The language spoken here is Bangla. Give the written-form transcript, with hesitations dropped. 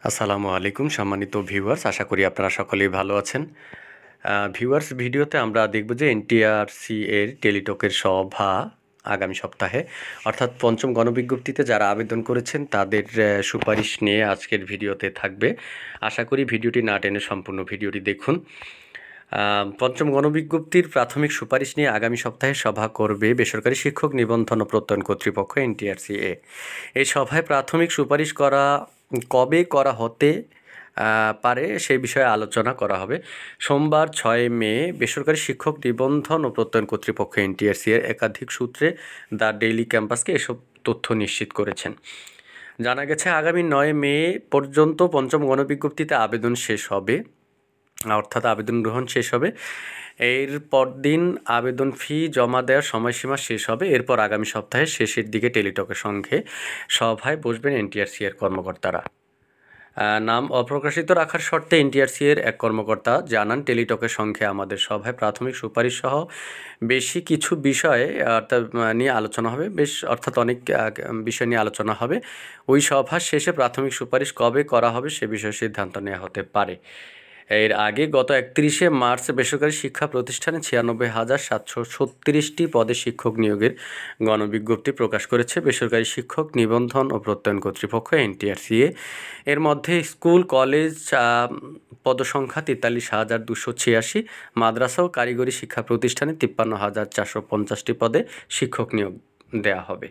আসসালামু আলাইকুম সম্মানিত ভিউয়ার্স, আশা করি আপনারা সকলেই ভালো আছেন। ভিউয়ার্স, ভিডিওতে আমরা দেখব যে এনটিআরসি এর টেলিটকের সভা আগামী সপ্তাহে, অর্থাৎ পঞ্চম গণবিজ্ঞপ্তিতে যারা আবেদন করেছেন তাদের সুপারিশ নিয়ে আজকের ভিডিওতে থাকবে। আশা করি ভিডিওটি না টেনে সম্পূর্ণ ভিডিওটি দেখুন। পঞ্চম গণবিজ্ঞপ্তির প্রাথমিক সুপারিশ নিয়ে আগামী সপ্তাহে সভা করবে বেসরকারি শিক্ষক নিবন্ধন ও প্রত্যয়ন কর্তৃপক্ষ এনটিআরসিএ। এই সভায় প্রাথমিক সুপারিশ কবে করা হতে পারে সেই বিষয়ে আলোচনা করা হবে। সোমবার 6 মে বেসরকারি শিক্ষক নিবন্ধন ও প্রত্যয়ন কর্তৃপক্ষ এনটিআরসি এর একাধিক সূত্রে দ্য ডেইলি ক্যাম্পাসকে এসব তথ্য নিশ্চিত করেছেন। জানা গেছে আগামী 9 মে পর্যন্ত পঞ্চম গণবিজ্ঞপ্তিতে আবেদন শেষ হবে, অর্থাৎ আবেদন গ্রহণ শেষ হবে। এর পরদিন আবেদন ফি জমা দেওয়ার সময়সীমা শেষ হবে। এরপর আগামী সপ্তাহের শেষের দিকে টেলিটকের সঙ্গে সভায় বসবেন এনটিআরসি এর কর্মকর্তারা। নাম অপ্রকাশিত রাখার শর্তে এনটিআরসি এর এক কর্মকর্তা জানান, টেলিটকের সঙ্গে আমাদের সভায় প্রাথমিক সুপারিশ সহ বেশি কিছু বিষয় নিয়ে আলোচনা হবে, অর্থাৎ অনেক বিষয় নিয়ে আলোচনা হবে। ওই সভা শেষে প্রাথমিক সুপারিশ কবে করা হবে সে বিষয়ে সিদ্ধান্ত নেওয়া হতে পারে। এর আগে গত 31শে মার্চ বেসরকারি শিক্ষা প্রতিষ্ঠানে 96,736টি পদে শিক্ষক নিয়োগের গণবিজ্ঞপ্তি প্রকাশ করেছে বেসরকারি শিক্ষক নিবন্ধন ও প্রত্যয়ন কর্তৃপক্ষ এনটিআরসিএ। এর মধ্যে স্কুল কলেজ পদসংখ্যা 43,286, মাদ্রাসা ও কারিগরি শিক্ষা প্রতিষ্ঠানে 53,450টি পদে শিক্ষক নিয়োগ দেওয়া হবে।